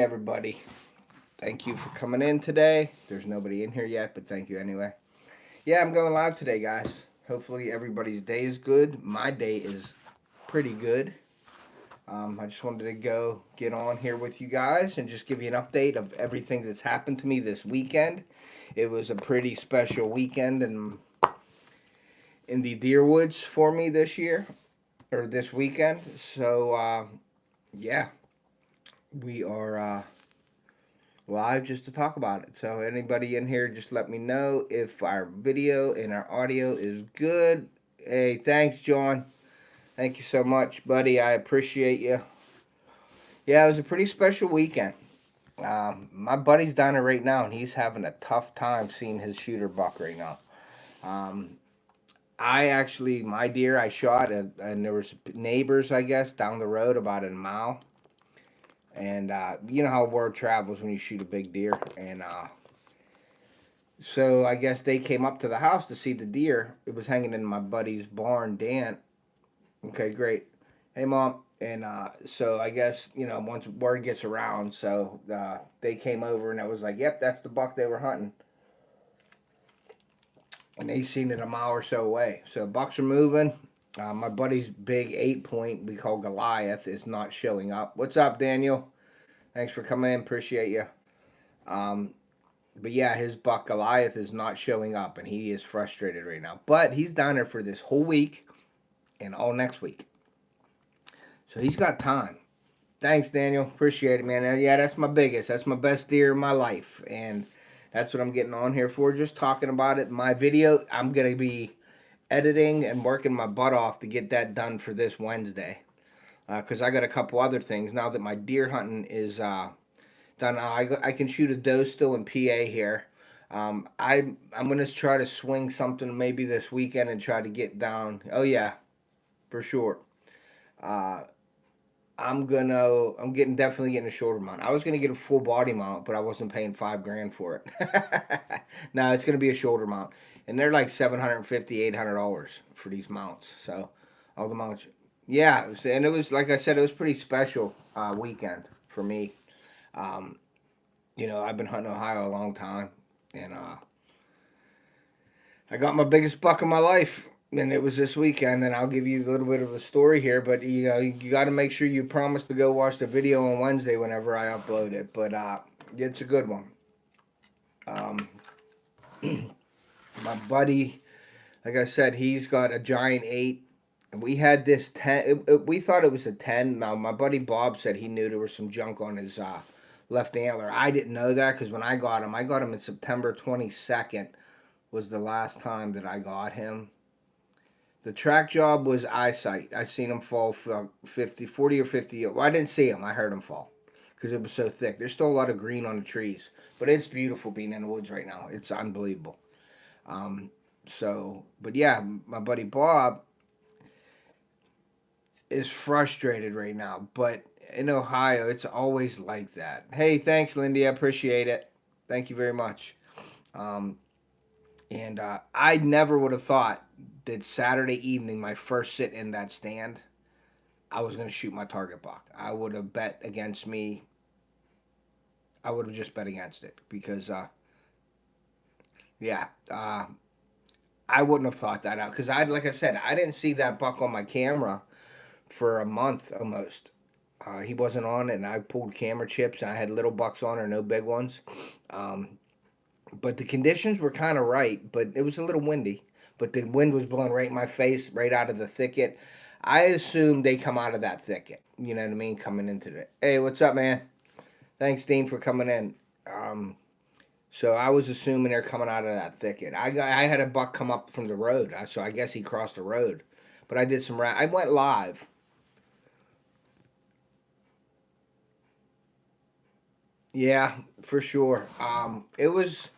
Everybody, thank you for coming in today. There's nobody in here yet, but thank you anyway. Yeah, I'm going live today, guys. Hopefully everybody's day is good. My day is pretty good. I just wanted to go get on here with you guys and just give you an update of everything that's happened to me this weekend. It was a pretty special weekend in the deer woods for me this year, or this weekend. So yeah, we are live just to talk about it. So anybody in here, just let me know if our video and our audio is good. Hey, thanks, John. Thank you so much, buddy. I appreciate you. Yeah, it was a pretty special weekend. My buddy's down there right now, and he's having a tough time seeing his shooter buck right now. Um, I actually, my deer, I shot, and there was neighbors, I guess, down the road about a mile. And you know how word travels when you shoot a big deer. And so I guess they came up to the house to see the deer. It was hanging in my buddy's barn, Dan. Okay, great. Hey, Mom. And so I guess, once word gets around, so they came over and it was like, yep, that's the buck they were hunting. And they seen it a mile or so away. So bucks are moving. My buddy's big 8-point we call Goliath is not showing up. What's up, Daniel? Thanks for coming in. Appreciate you. But yeah, his buck Goliath is not showing up, and he is frustrated right now. But he's down there for this whole week and all next week. So he's got time. Thanks, Daniel. Appreciate it, man. Yeah, that's my biggest. That's my best deer in my life. And that's what I'm getting on here for, just talking about it. My video, I'm going to be editing and working my butt off to get that done for this Wednesday. Because I got a couple other things now that my deer hunting is done. I can shoot a doe still in PA here. I'm gonna try to swing something maybe this weekend and try to get down. Oh yeah, for sure. Uh, definitely getting a shoulder mount. I was gonna get a full body mount, but I wasn't paying $5,000 for it. No, it's gonna be a shoulder mount, and they're like $750, $800 for these mounts. So all the mounts. Yeah, and it was like I said, it was pretty special weekend for me. Um, I've been hunting Ohio a long time, and I got my biggest buck of my life, and it was this weekend. And I'll give you a little bit of a story here, but you got to make sure you promise to go watch the video on Wednesday whenever I upload it. But it's a good one. Um, my buddy, like I said, he's got a giant 8. And we had this 10. We thought it was a 10. Now, my buddy Bob said he knew there was some junk on his left antler. I didn't know that because when I got him in September 22nd was the last time that I got him. The track job was eyesight. I seen him fall for 40 or 50. Well, I didn't see him. I heard him fall because it was so thick. There's still a lot of green on the trees, but it's beautiful being in the woods right now. It's unbelievable. But yeah, my buddy Bob is frustrated right now, but in Ohio, it's always like that. Hey, thanks, Lindy. I appreciate it. Thank you very much. And I never would have thought that Saturday evening, my first sit in that stand, I was going to shoot my target buck. I would have bet against me. I would have just bet against it because, I wouldn't have thought that out because like I said, I didn't see that buck on my camera for a month almost. He wasn't on it, and I pulled camera chips, and I had little bucks on or no big ones. But the conditions were kind of right, but it was a little windy. But the wind was blowing right in my face, right out of the thicket. I assumed they come out of that thicket. You know what I mean? Coming into it. Hey, what's up, man? Thanks, Dean, for coming in. So I was assuming they're coming out of that thicket. I had a buck come up from the road, so I guess he crossed the road. But I did some I went live. Yeah, for sure. It was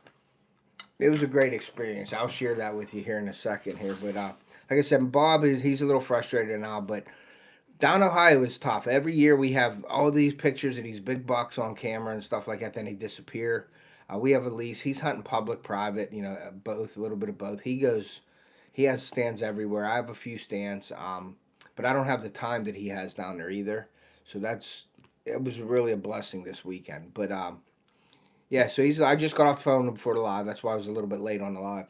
a great experience. I'll share that with you here in a second here. But like I said, Bob he's a little frustrated now. But down Ohio is tough. Every year we have all these pictures of these big bucks on camera and stuff like that. Then they disappear. We have a lease. He's hunting public, private. Both, a little bit of both. He has stands everywhere. I have a few stands. But I don't have the time that he has down there either. So that's it was really a blessing this weekend. But yeah, so I just got off the phone before the live. That's why I was a little bit late on the live.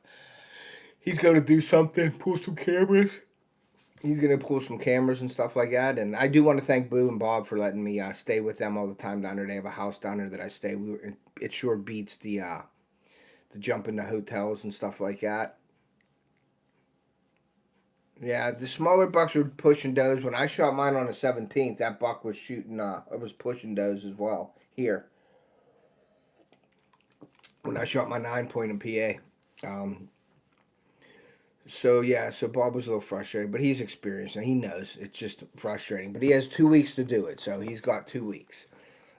He's going to do something, pull some cameras. He's going to pull some cameras and stuff like that. And I do want to thank Boo and Bob for letting me stay with them all the time down there. They have a house down there that I stay. It sure beats the jump into hotels and stuff like that. Yeah, the smaller bucks were pushing does. When I shot mine on the 17th, that buck was shooting, it was pushing does as well here. When I shot my 9 point in PA. So yeah, so Bob was a little frustrated, but he's experienced and he knows it's just frustrating. But he has 2 weeks to do it, so he's got 2 weeks.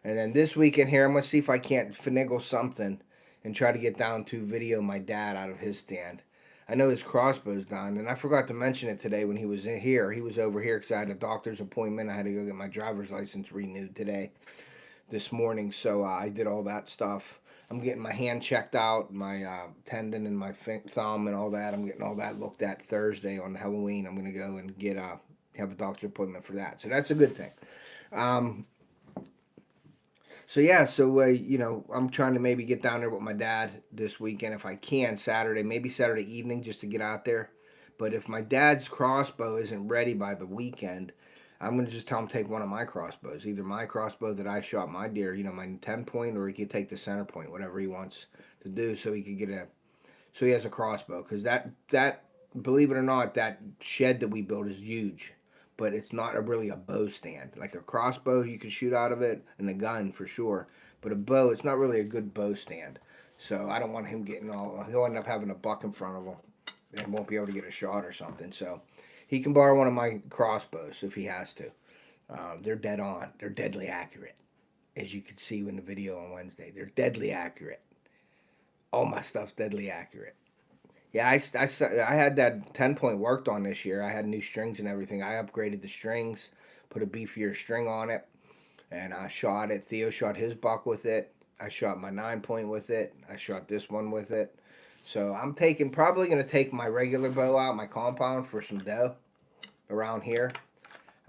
And then this weekend here, I'm gonna see if I can't finagle something and try to get down to video my dad out of his stand. I know his crossbow's done, and I forgot to mention it today when he was in here. He was over here because I had a doctor's appointment. I had to go get my driver's license renewed today, this morning. So I did all that stuff. I'm getting my hand checked out, my tendon and my thumb and all that. I'm getting all that looked at Thursday on Halloween. I'm gonna go and have a doctor's appointment for that. So that's a good thing. So yeah, so I'm trying to maybe get down there with my dad this weekend if I can, Saturday, maybe Saturday evening, just to get out there. But if my dad's crossbow isn't ready by the weekend, I'm gonna just tell him to take one of my crossbows, either my crossbow that I shot my deer, my 10 point, or he could take the center point, whatever he wants to do, so he could so he has a crossbow. Because that believe it or not, that shed that we built is huge. But it's not really a bow stand. Like a crossbow, you can shoot out of it, and a gun for sure. But a bow, it's not really a good bow stand. So I don't want him he'll end up having a buck in front of him and won't be able to get a shot or something. So he can borrow one of my crossbows if he has to. They're dead on. They're deadly accurate. As you can see in the video on Wednesday. They're deadly accurate. All my stuff's deadly accurate. Yeah, I had that 10 point worked on this year. I had new strings and everything. I upgraded the strings, put a beefier string on it, and I shot it. Theo shot his buck with it. I shot my 9 point with it. I shot this one with it. So I'm probably going to take my regular bow out, my compound, for some doe around here.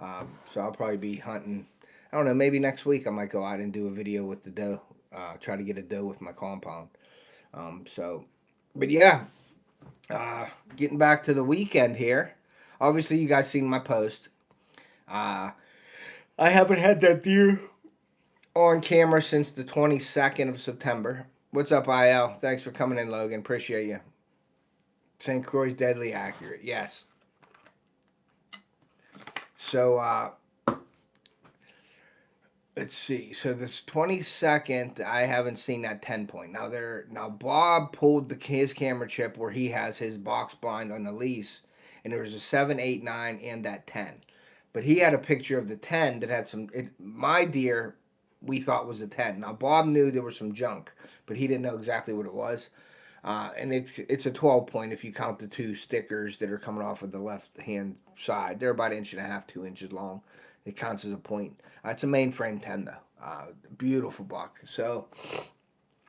So I'll probably be hunting. I don't know, maybe next week I might go out and do a video with the doe. Try to get a doe with my compound. But yeah. Getting back to the weekend here. Obviously, you guys seen my post. I haven't had that deer on camera since the 22nd of September. What's up, IL? Thanks for coming in, Logan. Appreciate you. St. Croix's deadly accurate. Yes. So, let's see. So this 22nd, I haven't seen that 10 point. Now Bob pulled his camera chip where he has his box blind on the lease, and there was a 7, 8, 9, and that 10. But he had a picture of the 10 that had my deer we thought was a 10. Now Bob knew there was some junk, but he didn't know exactly what it was. And it's a 12 point if you count the two stickers that are coming off of the left hand side. They're about 1.5 inches, 2 inches long. It counts as a point. It's a mainframe 10 though. Beautiful buck. So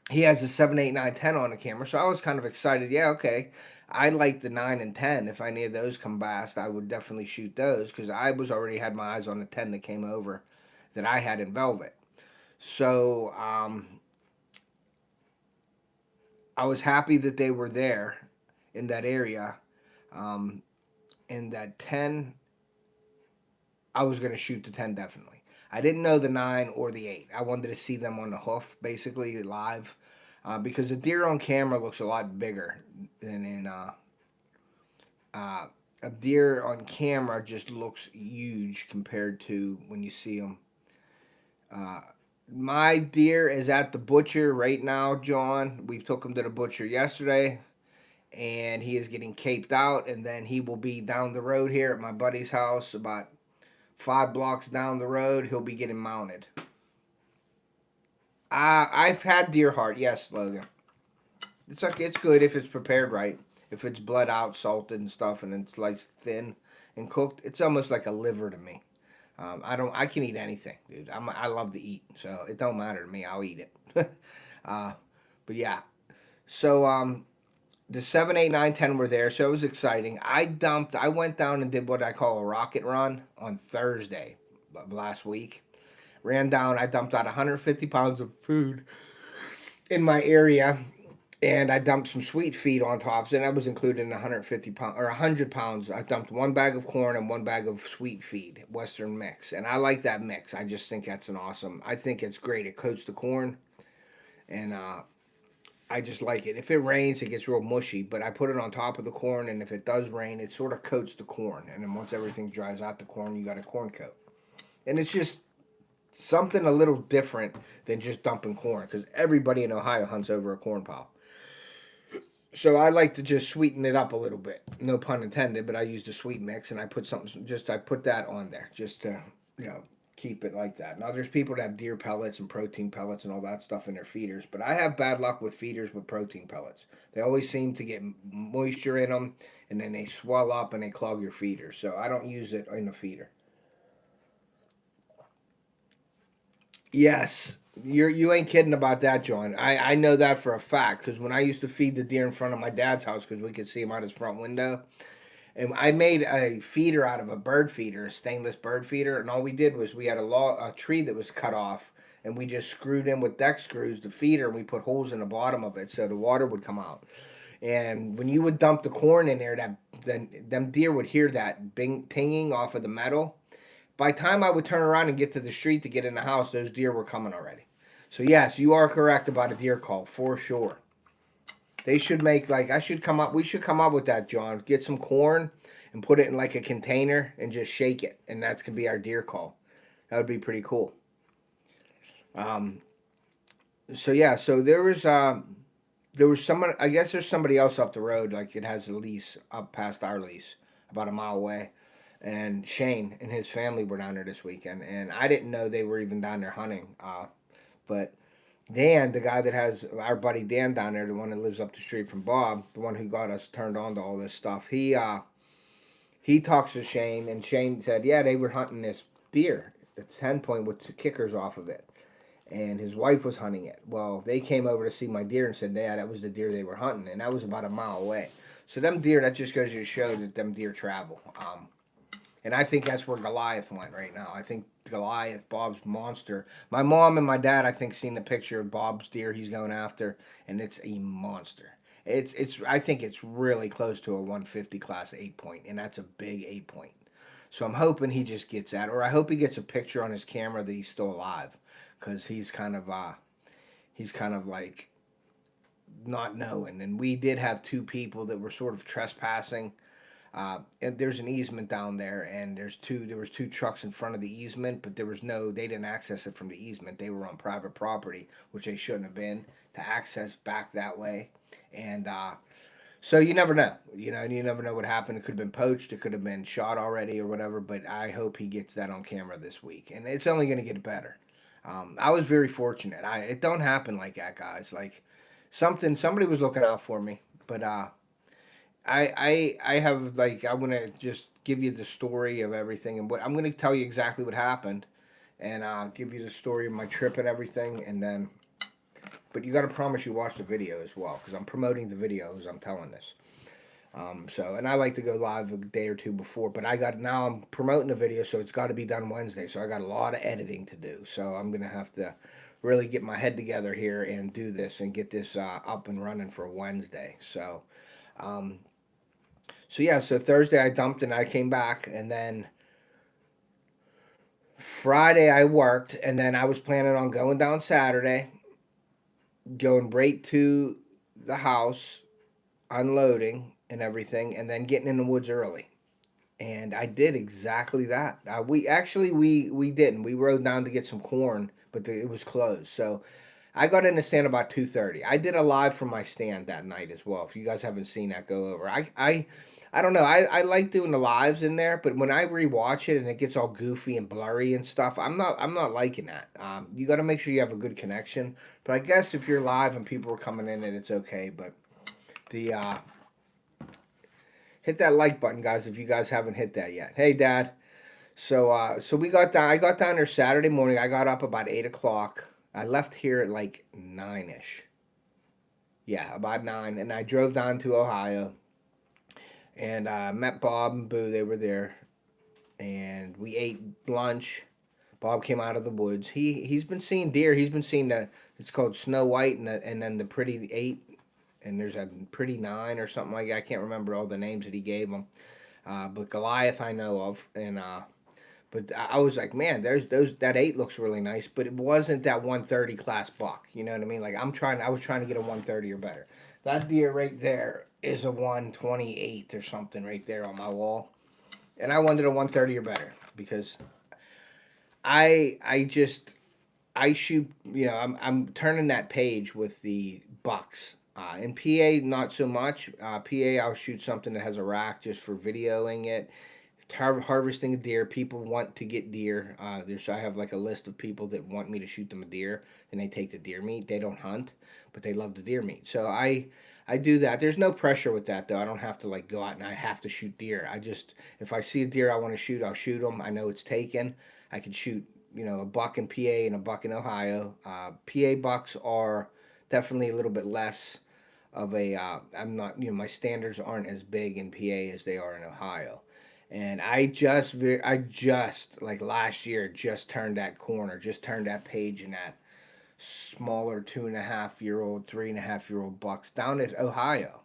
he has a 7, 8, 9, 10 on the camera. So I was kind of excited. Yeah, okay. I like the 9 and 10. If any of those come bast, I would definitely shoot those because I was already had my eyes on the 10 that came over that I had in velvet. So I was happy that they were there in that area. In that 10, I was going to shoot the 10 definitely. I didn't know the 9 or the 8. I wanted to see them on the hoof, basically, live. Because a deer on camera looks a lot bigger than in... a deer on camera just looks huge compared to when you see them. My deer is at the butcher right now, John. We took him to the butcher yesterday, and he is getting caped out, and then he will be down the road here at my buddy's house, about 5 blocks down the road. He'll be getting mounted. I've had deer heart, yes, Logan. It's okay. It's good if it's prepared right. If it's bled out, salted and stuff, and then sliced thin and cooked, it's almost like a liver to me. I can eat anything, dude. I love to eat, so it don't matter to me. I'll eat it. But yeah, so the 7, 8, 9, 10 were there, so it was exciting. I went down and did what I call a rocket run on Thursday of last week. ran down. I dumped out 150 pounds of food in my area, and I dumped some sweet feed on top. And that was included in 150 pounds or 100 pounds. I dumped 1 bag of corn and 1 bag of sweet feed, Western mix, and I like that mix. I just think that's an awesome. I think it's great. It coats the corn, and I just like it. If it rains, it gets real mushy, but I put it on top of the corn, and if it does rain, it sort of coats the corn. And then once everything dries out the corn, you got a corn coat. And it's just something a little different than just dumping corn, because everybody in Ohio hunts over a corn pile. So I like to just sweeten it up a little bit. No pun intended, but I used a sweet mix, and I put I put that on there just to, you know, keep it like that. Now there's people that have deer pellets and protein pellets and all that stuff in their feeders, but I have bad luck with feeders with protein pellets. They always seem to get moisture in them, and then they swell up and they clog your feeder. So I don't use it in the feeder. Yes, you ain't kidding about that, John. I know that for a fact, because when I used to feed the deer in front of my dad's house, because we could see him out his front window, and I made a feeder out of a bird feeder, a stainless bird feeder, and all we did was we had a tree that was cut off, and we just screwed in with deck screws the feeder, and we put holes in the bottom of it so the water would come out. And when you would dump the corn in there, that then them deer would hear that bing tinging off of the metal. By the time I would turn around and get to the street to get in the house, those deer were coming already. So yes, you are correct about a deer call for sure. They should make like I should come up. We should come up with that, John. Get some corn and put it in like a container and just shake it, and that's gonna be our deer call. That would be pretty cool. Um, so yeah, so there was someone. I guess there's somebody else up the road. Like it has a lease up past our lease, about a mile away. And Shane and his family were down there this weekend, and I didn't know they were even down there hunting. But Dan, the guy that has our buddy Dan down there, the one that lives up the street from Bob, the one who got us turned on to all this stuff, he talks to Shane, and Shane said, yeah, they were hunting this deer. It's 10 point with the kickers off of it, and his wife was hunting it. Well, they came over to see my deer and said, yeah, that was the deer they were hunting, and that was about a mile away. So them deer, that just goes to show that them deer travel. And I think that's where Goliath went right now. I think Goliath, Bob's monster. My mom and my dad, I think, seen the picture of Bob's deer he's going after, and it's a monster. It's. I think it's really close to a 150 class 8 point, and that's a big 8 point. So I'm hoping he just gets that, or I hope he gets a picture on his camera that he's still alive, because he's kind of like not knowing. And we did have two people that were sort of trespassing. And there's an easement down there, and there was two trucks in front of the easement, but they didn't access it from the easement. They were on private property, which they shouldn't have been, to access back that way. And so you never know, you never know what happened. It could have been poached, it could have been shot already or whatever, but I hope he gets that on camera this week, and it's only going to get better. I was very fortunate. It don't happen like that, guys. Like somebody was looking out for me, but I have like I want to just give you the story of everything, and what I'm going to tell you exactly what happened, and I'll give you the story of my trip and everything, and then but you got to promise you watch the video as well, because I'm promoting the video as I'm telling this. And I like to go live a day or two before, but now I'm promoting the video, so it's got to be done Wednesday. So I got a lot of editing to do, so I'm gonna have to really get my head together here and do this and get this up and running for Wednesday. Um, so yeah, so Thursday I dumped and I came back, and then Friday I worked, and then I was planning on going down Saturday, going right to the house, unloading and everything, and then getting in the woods early. And I did exactly that. We didn't. We rode down to get some corn, but it was closed. So I got in the stand about 2:30. I did a live from my stand that night as well. If you guys haven't seen that, go over. I don't know. I like doing the lives in there, but when I rewatch it and it gets all goofy and blurry and stuff, I'm not liking that. You got to make sure you have a good connection. But I guess if you're live and people are coming in, it's okay. But the hit that like button, guys, if you guys haven't hit that yet. Hey, Dad. So we got down. I got down there Saturday morning. I got up about 8 o'clock. I left here at like 9ish. Yeah, about 9, and I drove down to Ohio, and met Bob and Boo. They were there, and we ate lunch. Bob came out of the woods. He's been seeing deer. He's been seeing it's called Snow White and then the Pretty 8, and there's a Pretty 9 or something like that. I can't remember all the names that he gave them. But Goliath I know of, and but I was like, man, that 8 looks really nice, but it wasn't that 130 class buck. You know what I mean? Like I was trying to get a 130 or better. That deer right there is a 128 or something right there on my wall, and I wanted a 130 or better because I just I shoot. You know, I'm turning that page with the bucks. In PA, not so much. PA, I'll shoot something that has a rack just for videoing it. Harvesting a deer. People want to get deer. I have like a list of people that want me to shoot them a deer, and they take the deer meat. They don't hunt, but they love the deer meat. So I do that. There's no pressure with that though. I don't have to like go out and I have to shoot deer. I just if I see a deer I want to shoot, I'll shoot them. I know it's taken. I can shoot a buck in PA and a buck in Ohio. PA bucks are definitely a little bit less of a. I'm not my standards aren't as big in PA as they are in Ohio. And I just like last year just turned that corner, just turned that page in that smaller 2.5-year-old, 3.5-year-old bucks down at Ohio.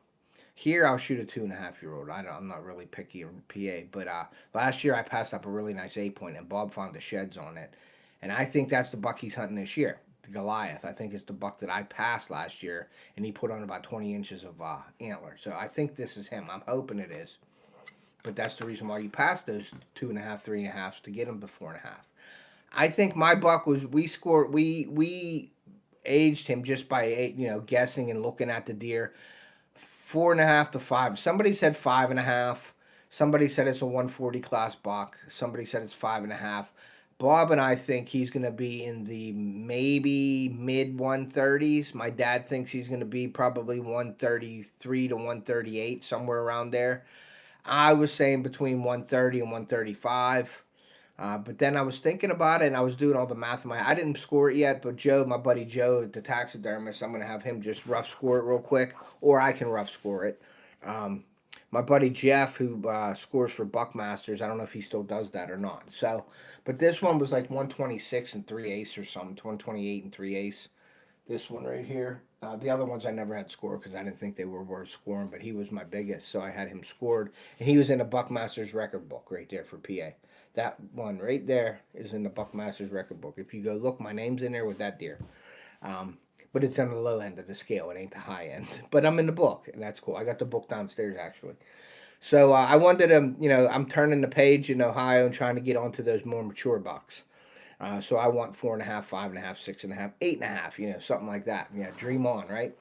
Here I'll shoot a 2.5-year-old. I'm not really picky in PA, but last year I passed up a really nice 8 point, and Bob found the sheds on it, and I think that's the buck he's hunting this year. The Goliath. I think it's the buck that I passed last year, and he put on about 20 inches of antler. So I think this is him. I'm hoping it is. But that's the reason why you pass those 2.5, 3.5s to get them to 4.5. I think my buck was we aged him just by guessing and looking at the deer 4.5 to 5. Somebody said 5.5. Somebody said it's a 140 class buck. Somebody said it's 5.5. Bob and I think he's going to be in the maybe mid 130s. My dad thinks he's going to be probably 133 to 138, somewhere around there. I was saying between 130 and 135. But then I was thinking about it, and I was doing all the math in I didn't score it yet, but Joe, my buddy Joe, the taxidermist, I'm going to have him just rough score it real quick, or I can rough score it. My buddy Jeff, who scores for Buckmasters, I don't know if he still does that or not. So, but this one was like 126 and 3/8 or something, 128 and 3/8. This one right here. The other ones I never had scored because I didn't think they were worth scoring, but he was my biggest, so I had him scored. And he was in a Buckmasters record book right there for PA. That one right there is in the Buckmasters record book. If you go look, my name's in there with that deer. But it's on the low end of the scale. It ain't the high end. But I'm in the book, and that's cool. I got the book downstairs, actually. So I wanted to, I'm turning the page in Ohio and trying to get onto those more mature bucks. So I want 4.5, 5.5, 6.5, 8.5, something like that. Yeah, dream on, right?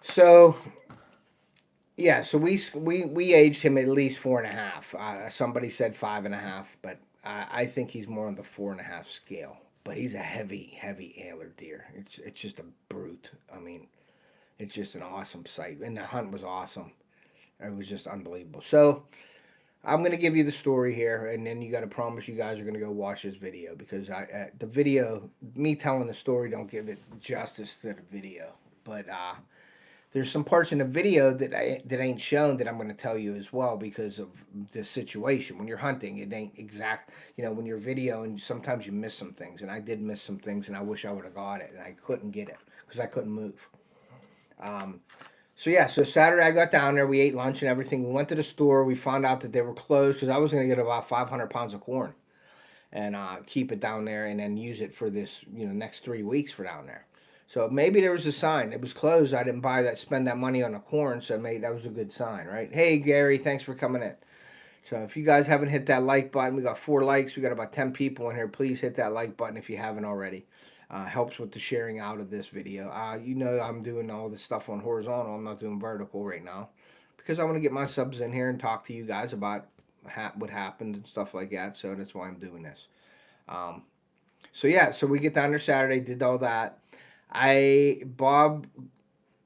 So, yeah, so we aged him at least 4.5. Somebody said 5.5, but I think he's more on the 4.5 scale. But he's a heavy antlered deer. It's just a brute. I mean, it's just an awesome sight, and the hunt was awesome. It was just unbelievable. So I'm going to give you the story here, and then you got to promise you guys are going to go watch this video, because the video, me telling the story don't give it justice to the video. But there's some parts in the video that ain't shown that I'm going to tell you as well because of the situation. When you're hunting, it ain't exact. When you're videoing, sometimes you miss some things, and I did miss some things, and I wish I would have got it, and I couldn't get it because I couldn't move. So yeah, so Saturday I got down there. We ate lunch and everything. We went to the store. We found out that they were closed because I was going to get about 500 pounds of corn and keep it down there and then use it for this, next 3 weeks for down there. So maybe there was a sign. It was closed. I didn't spend that money on the corn, so maybe that was a good sign, right? Hey, Gary, thanks for coming in. So if you guys haven't hit that like button, we got 4 likes. We got about 10 people in here. Please hit that like button if you haven't already. Helps with the sharing out of this video. I'm doing all this stuff on horizontal. I'm not doing vertical right now because I want to get my subs in here and talk to you guys about what happened and stuff like that. So that's why I'm doing this. So yeah, so we get down there Saturday, did all that. Bob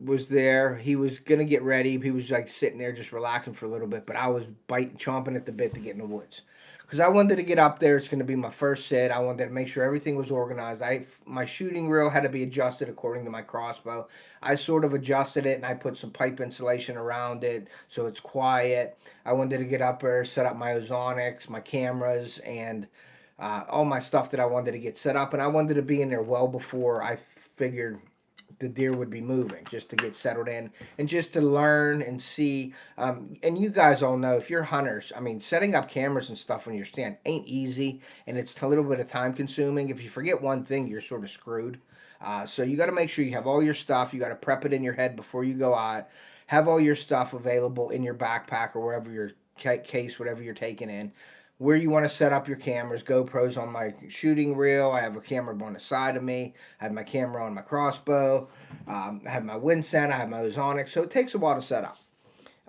was there. He was gonna get ready. He was like sitting there just relaxing for a little bit, but I was chomping at the bit to get in the woods. Because I wanted to get up there. It's going to be my first sit. I wanted to make sure everything was organized. My shooting reel had to be adjusted according to my crossbow. I sort of adjusted it, and I put some pipe insulation around it so it's quiet. I wanted to get up there, set up my ozonics, my cameras, and all my stuff that I wanted to get set up, and I wanted to be in there well before I figured the deer would be moving, just to get settled in and just to learn and see. And you guys all know, if you're hunters, I mean, setting up cameras and stuff on your stand ain't easy, and it's a little bit of time consuming. If you forget one thing, you're sort of screwed. So you got to make sure you have all your stuff. You got to prep it in your head before you go out. Have all your stuff available in your backpack or wherever your case, whatever you're taking in. Where you want to set up your cameras. GoPro's on my shooting reel. I have a camera on the side of me. I have my camera on my crossbow. I have my Winston. I have my Ozonic. So it takes a while to set up.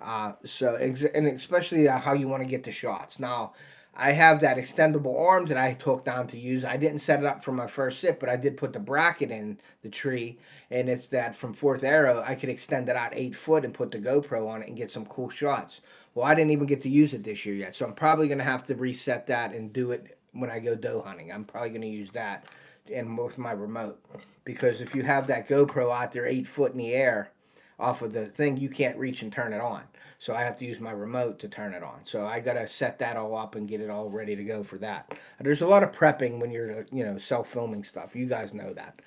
And especially how you want to get the shots. Now, I have that extendable arm that I took down to use. I didn't set it up for my first sit, but I did put the bracket in the tree, and it's that from Fourth Arrow, I could extend it out 8 foot and put the GoPro on it and get some cool shots. Well, I didn't even get to use it this year yet, so I'm probably going to have to reset that and do it when I go doe hunting. I'm probably going to use that with my remote, because if you have that GoPro out there 8 foot in the air off of the thing, you can't reach and turn it on. So I have to use my remote to turn it on. So I got to set that all up and get it all ready to go for that. There's a lot of prepping when you're, self-filming stuff. You guys know that.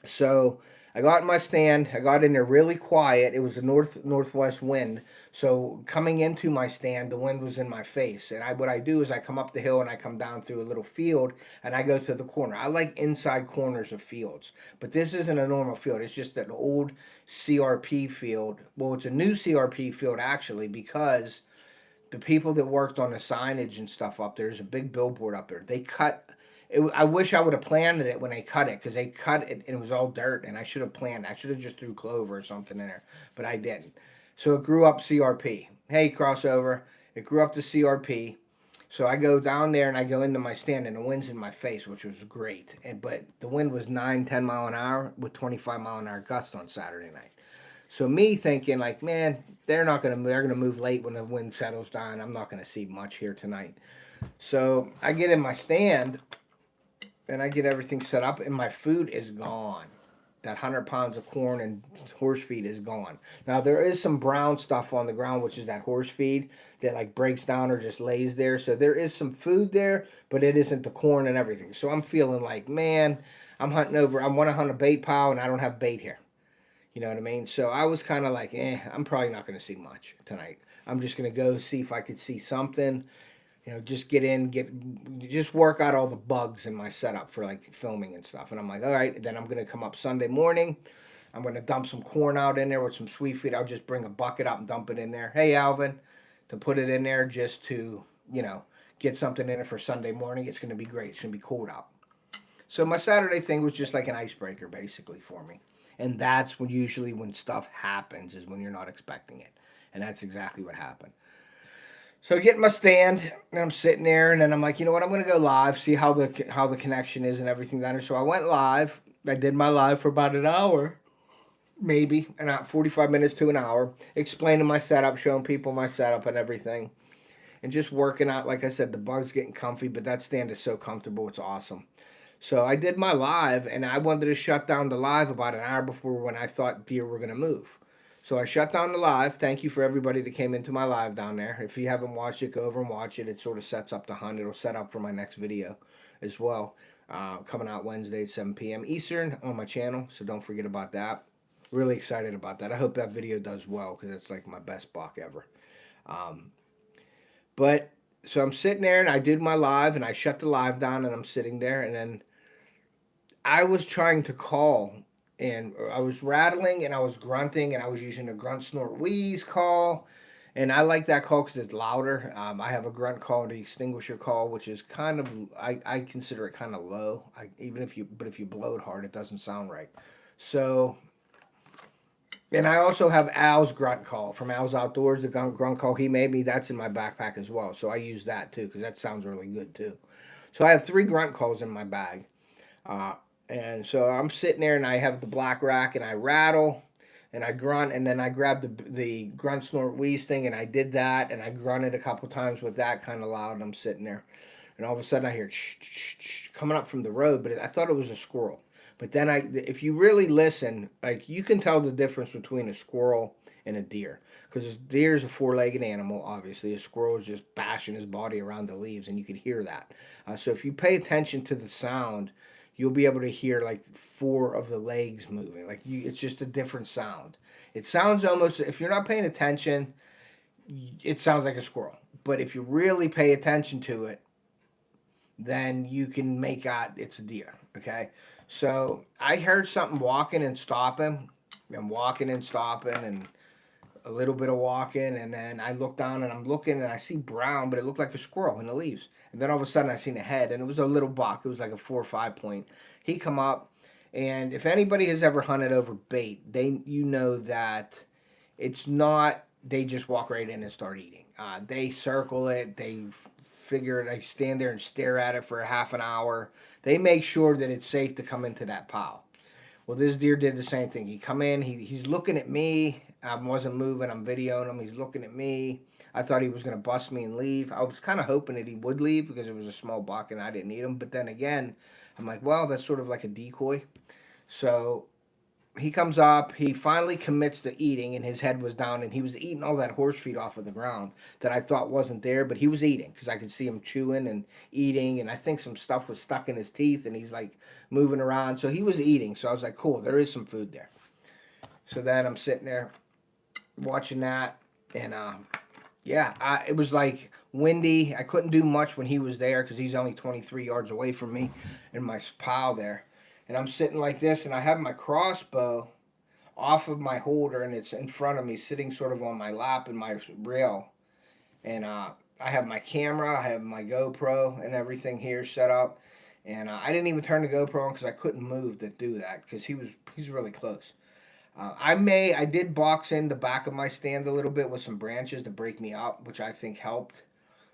So I got in my stand. I got in there really quiet. It was a northwest wind. So coming into my stand, the wind was in my face. And what I do is I come up the hill and I come down through a little field and I go to the corner. I like inside corners of fields. But this isn't a normal field. It's just an old CRP field. Well, it's a new CRP field actually, because the people that worked on the signage and stuff up there's a big billboard up there. They cut it. I wish I would have planted it when they cut it, because they cut it and it was all dirt, and I should have planted. I should have just threw clover or something in there, but I didn't. So it grew up CRP. Hey, crossover. It grew up to CRP. So I go down there and I go into my stand, and the wind's in my face, which was great. But the wind was 9-10 mile an hour with 25 mile an hour gusts on Saturday night. So me thinking like, man, they're going to move late when the wind settles down. I'm not going to see much here tonight. So I get in my stand and I get everything set up, and my food is gone. That 100 pounds of corn and horse feed is gone. Now there is some brown stuff on the ground, which is that horse feed that like breaks down or just lays there. So there is some food there, but it isn't the corn and everything. So I'm feeling like, man, I want to hunt a bait pile and I don't have bait here. You know what I mean? So I was kind of like, I'm probably not going to see much tonight. I'm just going to go see if I could see something. Just just work out all the bugs in my setup for like filming and stuff. And I'm like, all right, then I'm going to come up Sunday morning. I'm going to dump some corn out in there with some sweet feed. I'll just bring a bucket up and dump it in there. Hey, Alvin, to put it in there just to, get something in it for Sunday morning. It's going to be great. It's going to be cold out. So my Saturday thing was just like an icebreaker basically for me. And that's usually when stuff happens, is when you're not expecting it. And that's exactly what happened. So I get in my stand, and I'm sitting there, and then I'm like, you know what, I'm going to go live, see how the connection is and everything down there. So I went live. I did my live for about an hour, maybe, 45 minutes to an hour, explaining my setup, showing people my setup and everything, and just working out. Like I said, the bug's getting comfy, but that stand is so comfortable. It's awesome. So I did my live, and I wanted to shut down the live about an hour before when I thought deer were going to move. So I shut down the live. Thank you for everybody that came into my live down there. If you haven't watched it, go over and watch it. It sort of sets up the hunt. It'll set up for my next video as well. Coming out Wednesday at 7 p.m. Eastern on my channel. So don't forget about that. Really excited about that. I hope that video does well, because it's like my best buck ever. So I'm sitting there, and I did my live, and I shut the live down, and I'm sitting there, and then I was trying to call, and I was rattling, and I was grunting, and I was using a grunt, snort, wheeze call, and I like that call because it's louder. I have a grunt call, the extinguisher call, which is kind of, I consider it kind of low. But if you blow it hard, it doesn't sound right. So, and I also have Al's grunt call from Al's Outdoors, the grunt call he made me. That's in my backpack as well, so I use that too, because that sounds really good too. So I have 3 grunt calls in my bag. And so I'm sitting there, and I have the black rack, and I rattle, and I grunt, and then I grab the grunt, snort, wheeze thing, and I did that, and I grunted a couple times with that kind of loud, and I'm sitting there. And all of a sudden I hear coming up from the road, but I thought it was a squirrel. But then if you really listen, like, you can tell the difference between a squirrel in a deer. Because a deer is a four-legged animal, obviously. A squirrel is just bashing his body around the leaves, and you could hear that. So if you pay attention to the sound, you'll be able to hear like four of the legs moving. It's just a different sound. It sounds almost, if you're not paying attention, it sounds like a squirrel. But if you really pay attention to it, then you can make out it's a deer. Okay. So I heard something walking and stopping, and walking and stopping, and a little bit of walking, and then I look down and I'm looking and I see brown, but it looked like a squirrel in the leaves. And then all of a sudden I seen a head, and it was a little buck. It was like a 4 or 5 point. He come up, and if anybody has ever hunted over bait, you know that it's not they just walk right in and start eating. They circle it. They stand there and stare at it for a half an hour. They make sure that it's safe to come into that pile. Well, this deer did the same thing. He come in, he's looking at me. I wasn't moving. I'm videoing him. He's looking at me. I thought he was going to bust me and leave. I was kind of hoping that he would leave because it was a small buck and I didn't need him. But then again, I'm like, well, that's sort of like a decoy. So he comes up. He finally commits to eating, and his head was down, and he was eating all that horse feed off of the ground that I thought wasn't there, but he was eating because I could see him chewing and eating, and I think some stuff was stuck in his teeth, and he's like moving around. So he was eating. So I was like, cool, there is some food there. So then I'm sitting there watching that, and it was like windy. I couldn't do much when he was there because he's only 23 yards away from me in my pile there. And I'm sitting like this, and I have my crossbow off of my holder, and it's in front of me, sitting sort of on my lap in my rail. And I have my camera, I have my GoPro and everything here set up. And I didn't even turn the GoPro on because I couldn't move to do that because he's really close. I did box in the back of my stand a little bit with some branches to break me up, which I think helped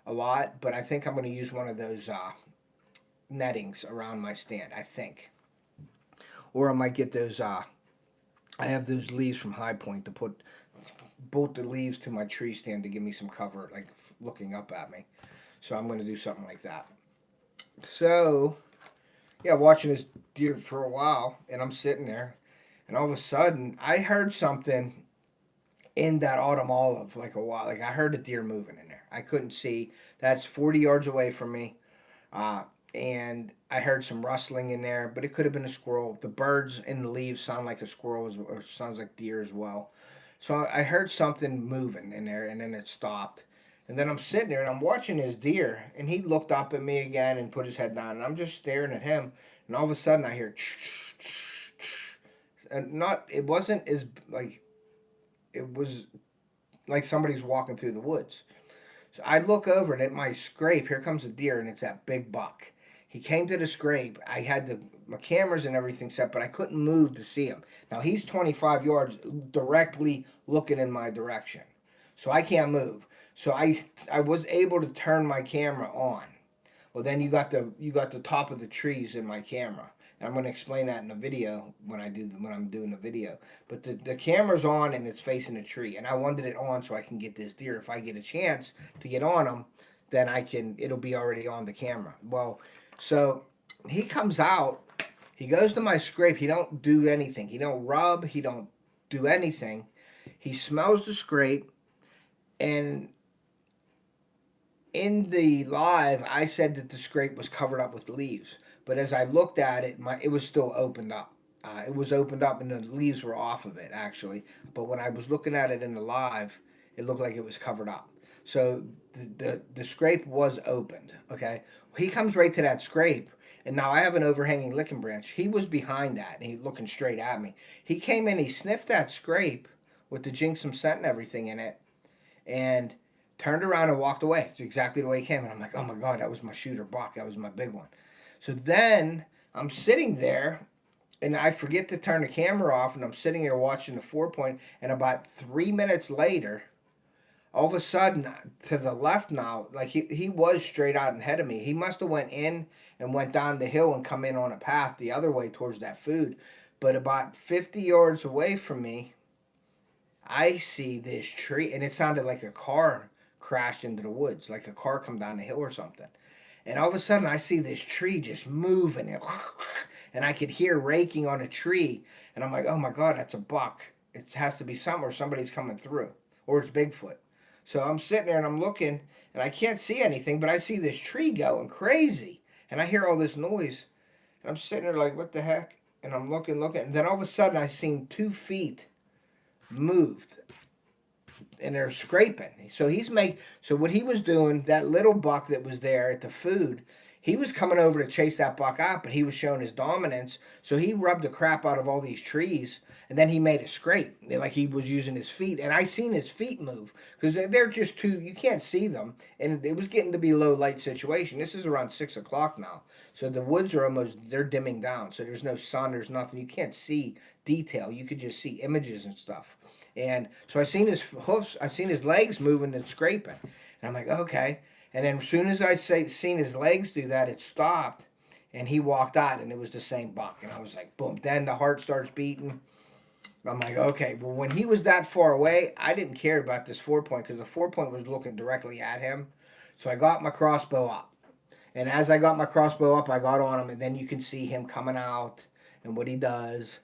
a lot. But I think I'm going to use one of those nettings around my stand, I think. Or I might get those, I have those leaves from High Point to put both the leaves to my tree stand to give me some cover, like looking up at me. So I'm going to do something like that. So, yeah, watching this deer for a while, and I'm sitting there, and all of a sudden, I heard something in that autumn olive, like a while. Like I heard a deer moving in there. I couldn't see. That's 40 yards away from me. And I heard some rustling in there, but it could have been a squirrel. The birds in the leaves sound like a squirrel, or sounds like deer as well. So I heard something moving in there, and then it stopped. And then I'm sitting there, and I'm watching this deer, and he looked up at me again and put his head down, and I'm just staring at him. And all of a sudden, I hear, and it wasn't as like, it was like somebody's walking through the woods. So I look over, and at my scrape, here comes a deer, and it's that big buck. He came to the scrape. I had my cameras and everything set, but I couldn't move to see him. Now he's 25 yards directly looking in my direction, so I can't move. So I was able to turn my camera on. Well, then you got the top of the trees in my camera, and I'm going to explain that in the video when I'm doing the video. But the camera's on and it's facing a tree, and I wanted it on so I can get this deer. If I get a chance to get on him, then it'll be already on the camera. Well. So he comes out, he goes to my scrape, he don't do anything. He don't rub, he don't do anything. He smells the scrape, and in the live, I said that the scrape was covered up with leaves. But as I looked at it, it was still opened up. It was opened up and the leaves were off of it, actually. But when I was looking at it in the live, it looked like it was covered up. So the scrape was opened, okay? He comes right to that scrape, and now I have an overhanging licking branch. He was behind that, and he's looking straight at me. He came in, he sniffed that scrape with the Jinxum scent and everything in it, and turned around and walked away. It's exactly the way he came, and I'm like, oh my God, that was my shooter buck. That was my big one. So then I'm sitting there, and I forget to turn the camera off, and I'm sitting there watching the 4-point, and about 3 minutes later, all of a sudden, to the left now, like he was straight out ahead of me. He must have went in and went down the hill and come in on a path the other way towards that food. But about 50 yards away from me, I see this tree, and it sounded like a car crashed into the woods, like a car come down the hill or something. And all of a sudden, I see this tree just moving, and I could hear raking on a tree. And I'm like, oh my God, that's a buck. it has to be something, or somebody's coming through, or it's Bigfoot. So I'm sitting there and I'm looking, and I can't see anything, but I see this tree going crazy, and I hear all this noise, and I'm sitting there like, what the heck? And I'm looking, and then all of a sudden I seen 2 feet moved, and they're scraping. So what he was doing, that little buck that was there at the food, he was coming over to chase that buck out, but he was showing his dominance. So he rubbed the crap out of all these trees, and then he made a scrape, like he was using his feet. And I seen his feet move because they're just too, you can't see them, and it was getting to be low light situation. This is around 6 o'clock now, so the woods are they're dimming down. So there's no sun, there's nothing. You can't see detail. You could just see images and stuff. And so I seen his hoofs, I seen his legs moving and scraping, and I'm like, okay. And then as soon as seen his legs do that, it stopped, and he walked out, and it was the same buck. And I was like, boom. Then the heart starts beating. I'm like, okay. Well, when he was that far away, I didn't care about this 4-point because the 4-point was looking directly at him. So I got my crossbow up, and as I got my crossbow up, I got on him, and then you can see him coming out and what he does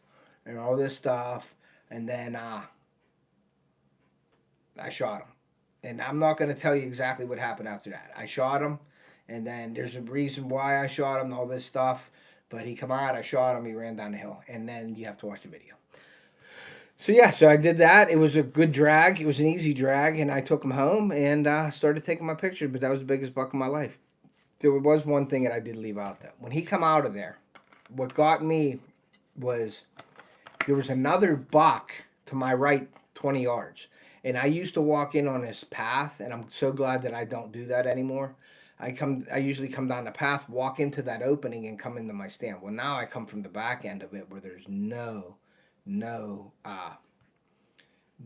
and all this stuff, and then I shot him. And I'm not going to tell you exactly what happened after that. I shot him, and then there's a reason why I shot him, all this stuff. But he come out, I shot him, he ran down the hill. And then you have to watch the video. So yeah, so I did that. It was a good drag. It was an easy drag, and I took him home and started taking my pictures. But that was the biggest buck of my life. There was one thing that I did leave out, though. When he come out of there, what got me was there was another buck to my right 20 yards. And I used to walk in on this path, and I'm so glad that I don't do that anymore. I usually come down the path, walk into that opening, and come into my stand. Well, now I come from the back end of it where there's no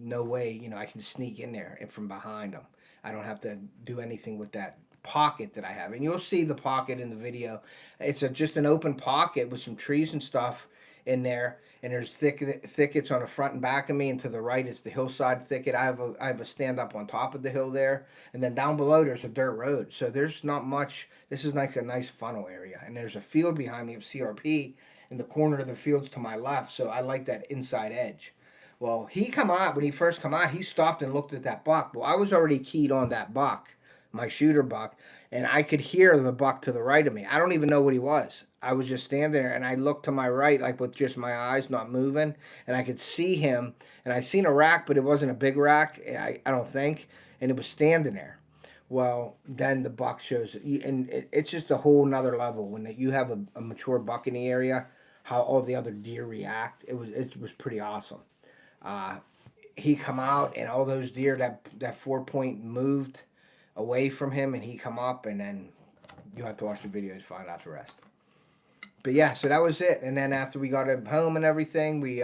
way, I can sneak in there and from behind them. I don't have to do anything with that pocket that I have. And you'll see the pocket in the video. It's just an open pocket with some trees and stuff in there, and there's thickets on the front and back of me, and to the right is the hillside thicket. I have a stand up on top of the hill there, and then down below there's a dirt road. So there's not much. This is like a nice funnel area, and there's a field behind me of CRP, in the corner of the fields to my left. So I like that inside edge. Well, when he first come out, he stopped and looked at that buck. Well, I was already keyed on that buck, my shooter buck, and I could hear the buck to the right of me. I don't even know what he was. I was just standing there, and I looked to my right, like with just my eyes not moving, and I could see him, and I seen a rack, but it wasn't a big rack, I don't think, and it was standing there. Well, then the buck shows, and it's just a whole nother level when you have a mature buck in the area, how all the other deer react. It was pretty awesome. He come out, and all those deer, that 4-point moved away from him, and he come up, and then you have to watch the video to find out the rest. But yeah, so that was it. And then after we got him home and everything, we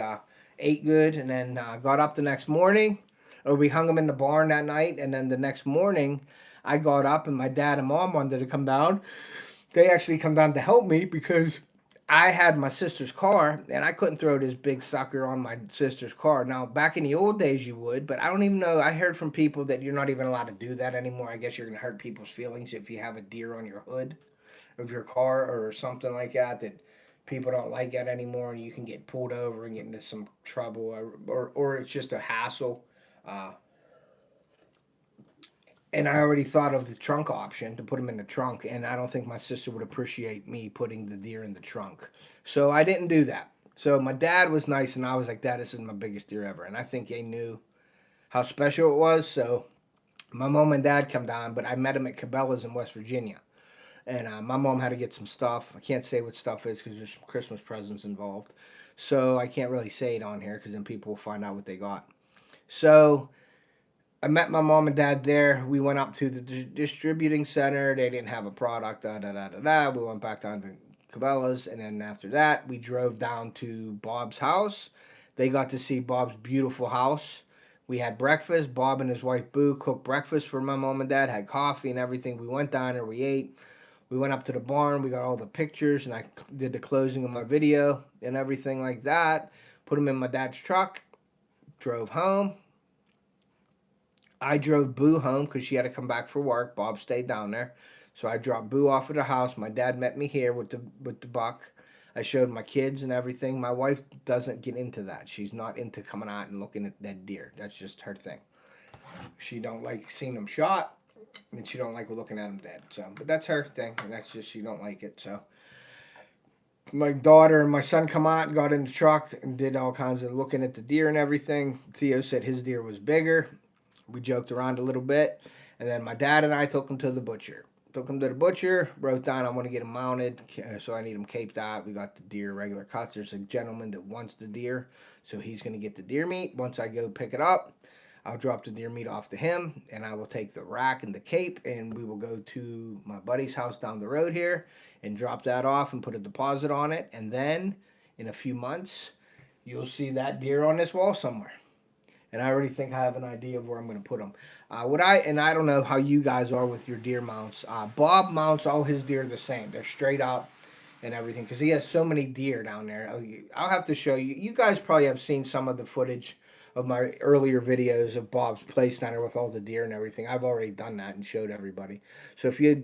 ate good, and then got up the next morning, or we hung him in the barn that night, and then the next morning I got up, and my dad and mom wanted to come down. They actually come down to help me because I had my sister's car, and I couldn't throw this big sucker on my sister's car. Now, back in the old days, you would, but I don't even know. I heard from people that you're not even allowed to do that anymore. I guess you're going to hurt people's feelings if you have a deer on your hood of your car or something like that people don't like that anymore, and you can get pulled over and get into some trouble, or it's just a hassle. And I already thought of the trunk option to put him in the trunk, and I don't think my sister would appreciate me putting the deer in the trunk. So I didn't do that. So my dad was nice, and I was like, Dad, this is my biggest deer ever. And I think they knew how special it was. So my mom and dad come down, but I met him at Cabela's in West Virginia. And my mom had to get some stuff. I can't say what stuff is because there's some Christmas presents involved. So I can't really say it on here because then people will find out what they got. So I met my mom and dad there. We went up to the distributing center. They didn't have a product. We went back down to Cabela's. And then after that, we drove down to Bob's house. They got to see Bob's beautiful house. We had breakfast. Bob and his wife, Boo, cooked breakfast for my mom and dad, had coffee and everything. We went down there. We ate. We went up to the barn. We got all the pictures, and I did the closing of my video and everything like that. Put them in my dad's truck. Drove home. I drove Boo home because she had to come back for work. Bob stayed down there. So I dropped Boo off at the house. My dad met me here with the buck. I showed my kids and everything. My wife doesn't get into that. She's not into coming out and looking at dead deer. That's just her thing. She don't like seeing them shot, and she don't like looking at them dead. So, but that's her thing, and that's just she don't like it. So, my daughter and my son come out and got in the truck and did all kinds of looking at the deer and everything. Theo said his deer was bigger. We joked around a little bit, and then my dad and I took him to the butcher. Took him to the butcher, wrote down I want to get him mounted, so I need him caped out. We got the deer regular cuts. There's a gentleman that wants the deer, so he's going to get the deer meat. Once I go pick it up, I'll drop the deer meat off to him, and I will take the rack and the cape, and we will go to my buddy's house down the road here and drop that off and put a deposit on it. And then in a few months, you'll see that deer on this wall somewhere. And I already think I have an idea of where I'm going to put them. I don't know how you guys are with your deer mounts. Bob mounts all his deer the same. They're straight up and everything because he has so many deer down there. I'll have to show you. You guys probably have seen some of the footage of my earlier videos of Bob's place center with all the deer and everything. I've already done that and showed everybody. So if you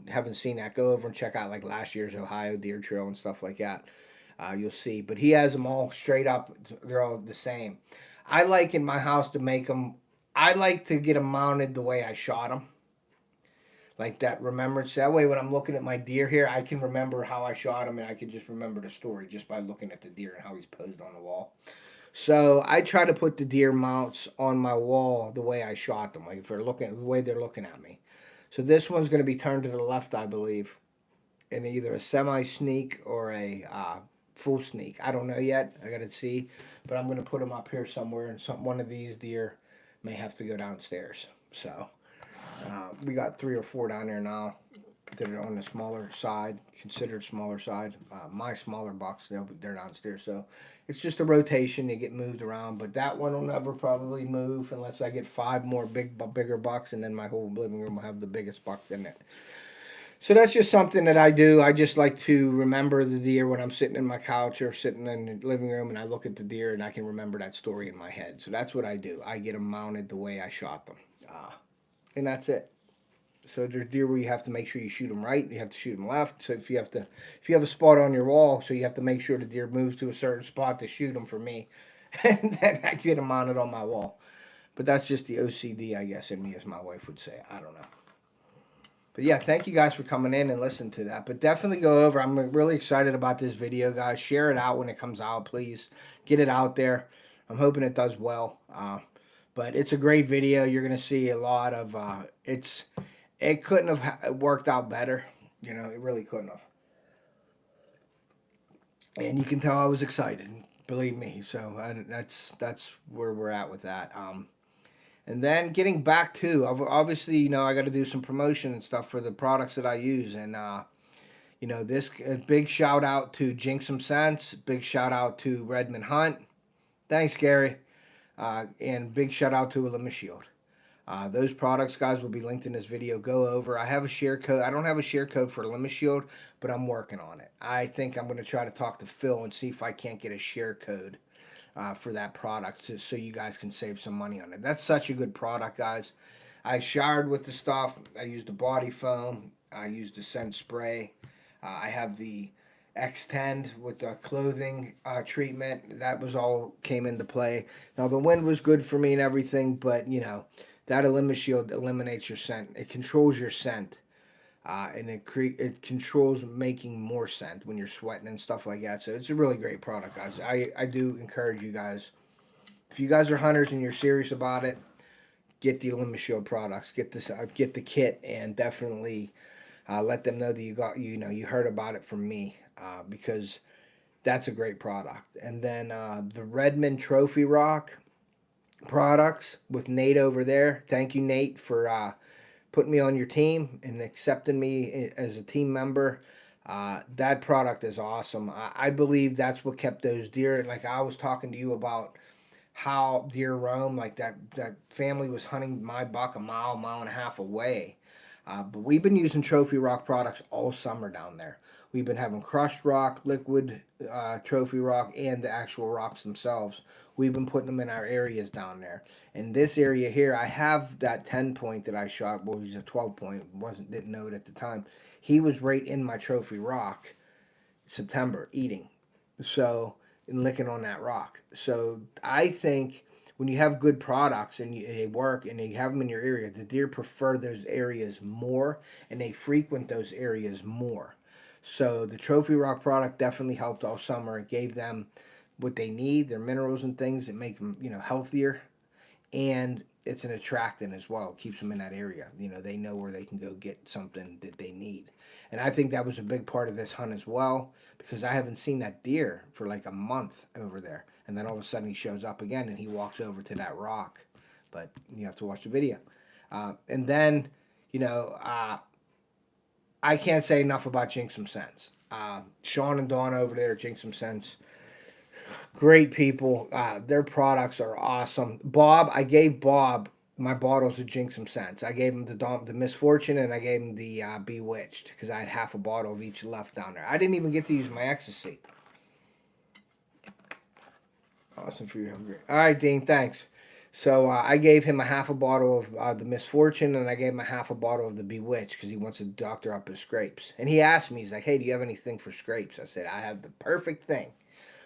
haven't seen that, go over and check out like last year's Ohio deer trail and stuff like that. You'll see. But he has them all straight up. They're all the same. I like in my house to make them. I like to get them mounted the way I shot them. Like that remembrance. That way when I'm looking at my deer here, I can remember how I shot him and I can just remember the story just by looking at the deer and how he's posed on the wall. So I try to put the deer mounts on my wall the way I shot them, like if they're looking the way they're looking at me. So this one's going to be turned to the left, I believe, in either a semi sneak or a full sneak. I don't know yet. I got to see, but I'm going to put them up here somewhere, and one of these deer may have to go downstairs. So we got 3 or 4 down there now that are on the smaller side, considered smaller side. My smaller bucks, they're downstairs. So it's just a rotation. They get moved around, but that one will never probably move unless I get 5 more bigger bucks, and then my whole living room will have the biggest buck in it. So that's just something that I do. I just like to remember the deer when I'm sitting in my couch or sitting in the living room and I look at the deer and I can remember that story in my head. So that's what I do. I get them mounted the way I shot them. And that's it. So there's deer where you have to make sure you shoot them right. You have to shoot them left. So if you have a spot on your wall, so you have to make sure the deer moves to a certain spot to shoot them for me. And then I get them mounted on my wall. But that's just the OCD, I guess, in me, as my wife would say. I don't know. But yeah, thank you guys for coming in and listening to that. But definitely go over. I'm really excited about this video, guys. Share it out when it comes out, please. Get it out there. I'm hoping it does well. But it's a great video. You're going to see a lot of... It couldn't have worked out better. You know, it really couldn't have. And you can tell I was excited. Believe me. So that's where we're at with that. And then getting back to, obviously, you know, I got to do some promotion and stuff for the products that I use. And, you know, this big shout out to Jinx Some Sense. Big shout out to Redmond Hunt. Thanks, Gary. And big shout out to Limit Shield. Those products, guys, will be linked in this video. Go over. I have a share code. I don't have a share code for Limit Shield, but I'm working on it. I think I'm going to try to talk to Phil and see if I can't get a share code for that product so you guys can save some money on it. That's such a good product, guys. I showered with the stuff. I used the body foam. I used the scent spray. I have the X10 with the clothing treatment. That was all came into play. Now, the wind was good for me and everything, but, you know, that Limit Shield eliminates your scent. It controls your scent. And it controls making more scent when you're sweating and stuff like that. So it's a really great product, guys. I do encourage you guys. If you guys are hunters and you're serious about it, get the Limit Shield products. Get the kit, and definitely let them know that you heard about it from me, because that's a great product. And then the Redmond Trophy Rock products with Nate over there. Thank you, Nate, for putting me on your team and accepting me as a team member. That product is awesome. I believe that's what kept those deer. Like I was talking to you about how deer roam, like that family was hunting my buck a mile and a half away. But we've been using Trophy Rock products all summer down there. We've been having crushed rock, liquid Trophy Rock, and the actual rocks themselves. We've been putting them in our areas down there. In this area here, I have that 10 point that I shot. Well, he's a 12 point. Didn't know it at the time. He was right in my Trophy Rock. September eating. So, and licking on that rock. So I think when you have good products and they work and you have them in your area, the deer prefer those areas more and they frequent those areas more. So the Trophy Rock product definitely helped all summer. It gave them what they need, their minerals and things that make them, healthier, and it's an attractant as well. It keeps them in that area. They know where they can go get something that they need. And I think that was a big part of this hunt as well, because I haven't seen that deer for like a month over there. And then all of a sudden he shows up again and he walks over to that rock. But you have to watch the video. And then, I can't say enough about Jinx Some Sense. Sean and Dawn over there at Jinx Some Sense, great people. Their products are awesome. I gave Bob my bottles of Jinx Some Sense. I gave him the Misfortune and I gave him the Bewitched because I had half a bottle of each left down there. I didn't even get to use my ecstasy. Awesome for you, hungry. All right, Dean, thanks. So I gave him a half a bottle of the Misfortune and I gave him a half a bottle of the Bewitched because he wants to doctor up his scrapes. And he asked me, he's like, hey, do you have anything for scrapes? I said, I have the perfect thing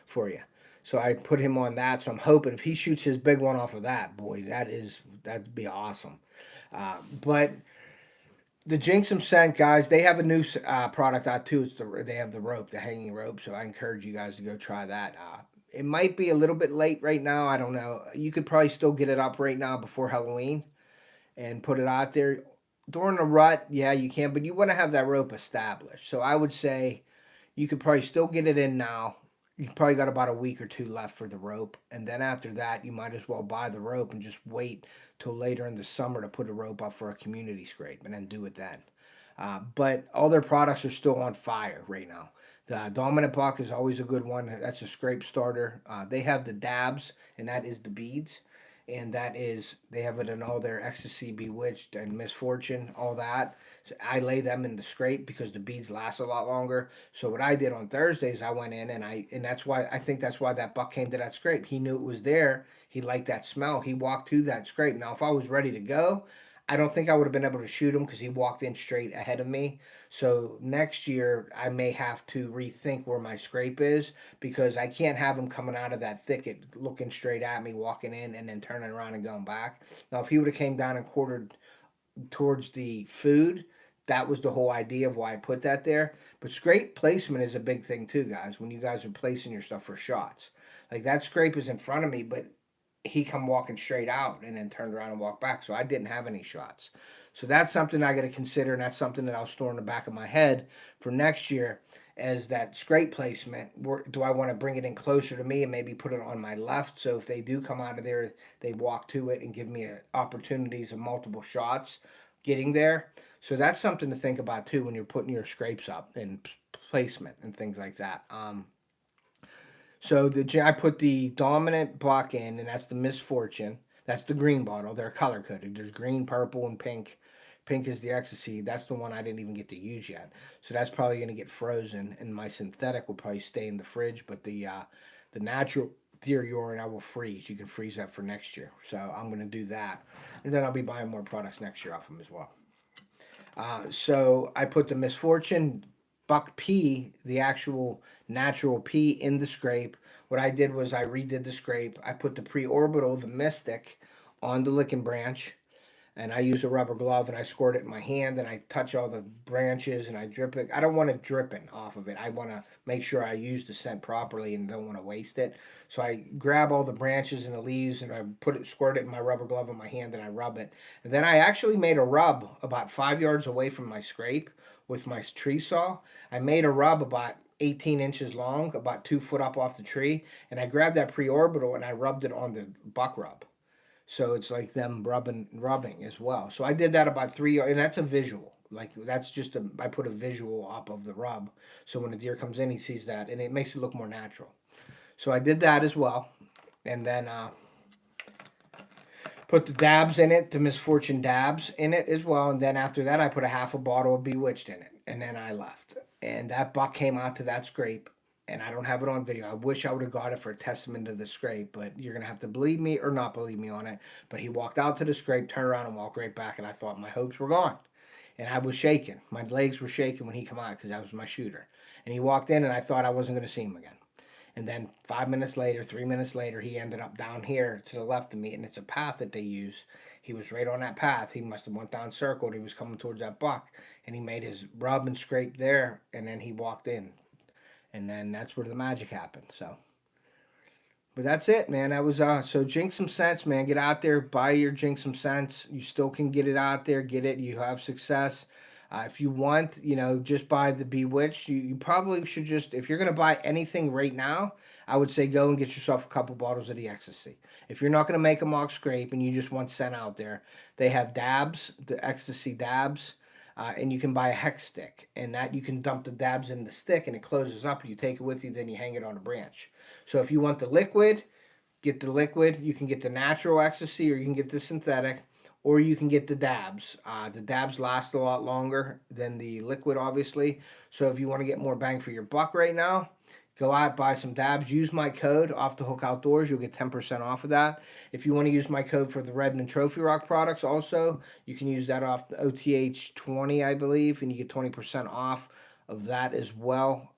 for you. So I put him on that. So I'm hoping if he shoots his big one off of that, boy, that'd be awesome. But the Jinx Some Scent guys, they have a new product out too. They have the rope, the hanging rope. So I encourage you guys to go try that. It might be a little bit late right now. I don't know. You could probably still get it up right now before Halloween and put it out there. During the rut, yeah, you can, but you want to have that rope established. So I would say you could probably still get it in now. You probably got about a week or two left for the rope. And then after that, you might as well buy the rope and just wait till later in the summer to put a rope up for a community scrape and then do it then. But all their products are still on fire right now. The Dominant Buck is always a good one. That's a scrape starter. They have the dabs, and that is the beads. And they have it in all their Ecstasy, Bewitched, and Misfortune, all that. So I lay them in the scrape because the beads last a lot longer. So what I did on Thursdays, I went in and that's why I think that's why that buck came to that scrape. He knew it was there. He liked that smell. He walked to that scrape. Now, if I was ready to go, I don't think I would have been able to shoot him because he walked in straight ahead of me. So next year, I may have to rethink where my scrape is because I can't have him coming out of that thicket looking straight at me, walking in, and then turning around and going back. Now, if he would have came down and quartered towards the food, that was the whole idea of why I put that there. But scrape placement is a big thing too, guys, when you guys are placing your stuff for shots. Like that scrape is in front of me, but he come walking straight out and then turned around and walked back. So I didn't have any shots. So that's something I got to consider, and that's something that I'll store in the back of my head for next year as that scrape placement. Do I want to bring it in closer to me and maybe put it on my left? So if they do come out of there, they walk to it and give me opportunities of multiple shots getting there. So that's something to think about too when you're putting your scrapes up and placement and things like that. So I put the Dominant Buck in, and that's the Misfortune. That's the green bottle. They're color coded. There's green, purple, and pink. Pink is the Ecstasy. That's the one I didn't even get to use yet. So that's probably going to get frozen, and my synthetic will probably stay in the fridge. But the natural deer urine I will freeze. You can freeze that for next year. So I'm going to do that, and then I'll be buying more products next year off them as well. So I put the Misfortune Buck pee, the actual natural pee, in the scrape. What I did was I redid the scrape. I put the pre-orbital, the Mystic, on the licking branch, and I use a rubber glove and I squirt it in my hand and I touch all the branches and I drip it. I don't want it dripping off of it. I want to make sure I use the scent properly and don't want to waste it. So I grab all the branches and the leaves and I squirt it in my rubber glove in my hand and I rub it. And then I actually made a rub about 5 yards away from my scrape with my tree saw. I made a rub about 18 inches long, about 2 foot up off the tree, and I grabbed that pre-orbital and I rubbed it on the buck rub. So it's like them rubbing as well. So I did that about 3 yards, and that's a visual. Like that's just I put a visual up of the rub. So when the deer comes in, he sees that, and it makes it look more natural. So I did that as well, and then put the dabs in it, the Misfortune dabs in it as well, and then after that I put a half a bottle of Bewitched in it, and then I left. And that buck came out to that scrape, and I don't have it on video. I wish I would have got it for a testament to the scrape, but you're going to have to believe me or not believe me on it. But he walked out to the scrape, turned around, and walked right back, and I thought my hopes were gone. And I was shaking. My legs were shaking when he came out because that was my shooter. And he walked in, and I thought I wasn't going to see him again. And then 5 minutes later, 3 minutes later, he ended up down here to the left of me, and it's a path that they use. He was right on that path. He must have went down, circled. He was coming towards that buck, and he made his rub and scrape there, and then he walked in, and then that's where the magic happened. So, but that's it, man. That was so Jinx some sense, man. Get out there, buy your Jinx some sense. You still can get it out there, get it. You have success. If you want, just buy the Bewitched. You probably should just, if you're gonna buy anything right now, I would say go and get yourself a couple bottles of the ecstasy. If you're not gonna make a mock scrape and you just want scent out there, they have dabs, the ecstasy dabs. And you can buy a hex stick, and that you can dump the dabs in the stick, and it closes up. You take it with you, then you hang it on a branch. So if you want the liquid, get the liquid. You can get the natural ecstasy, or you can get the synthetic, or you can get the dabs. The dabs last a lot longer than the liquid, obviously. So if you want to get more bang for your buck right now, go out, buy some dabs. Use my code, Off the Hook Outdoors. You'll get 10% off of that. If you want to use my code for the Redmond Trophy Rock products also, you can use that off the OTH20, I believe, and you get 20% off of that as well.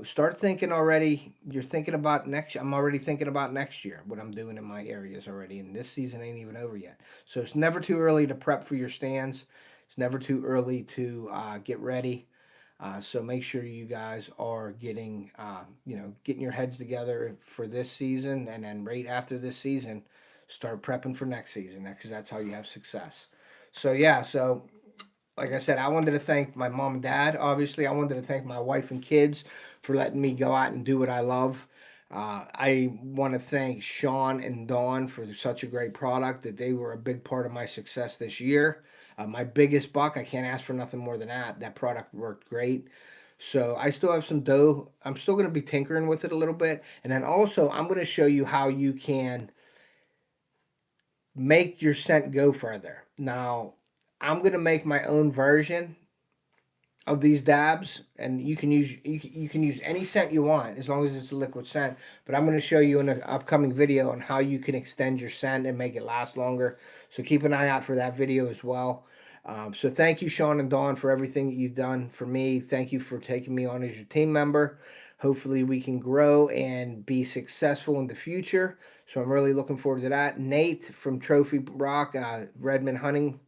Start thinking already. You're thinking about next. I'm already thinking about next year, what I'm doing in my areas already. And this season ain't even over yet. So it's never too early to prep for your stands. It's never too early to get ready. So make sure you guys are getting your heads together for this season, and then right after this season, start prepping for next season, because that's how you have success. So yeah, so like I said, I wanted to thank my mom and dad. Obviously, I wanted to thank my wife and kids for letting me go out and do what I love. I want to thank Sean and Dawn for such a great product, that they were a big part of my success this year. My biggest buck, I can't ask for nothing more than that. That product worked great. So I still have some dough. I'm still going to be tinkering with it a little bit. And then also, I'm going to show you how you can make your scent go further. Now, I'm going to make my own version of these dabs, and you can use any scent you want as long as it's a liquid scent. But I'm going to show you in an upcoming video on how you can extend your scent and make it last longer. So keep an eye out for that video as well. So thank you, Sean and Dawn, for everything that you've done for me. Thank you for taking me on as your team member. Hopefully we can grow and be successful in the future. So I'm really looking forward to that. Nate from Trophy Rock, Redmond Hunting,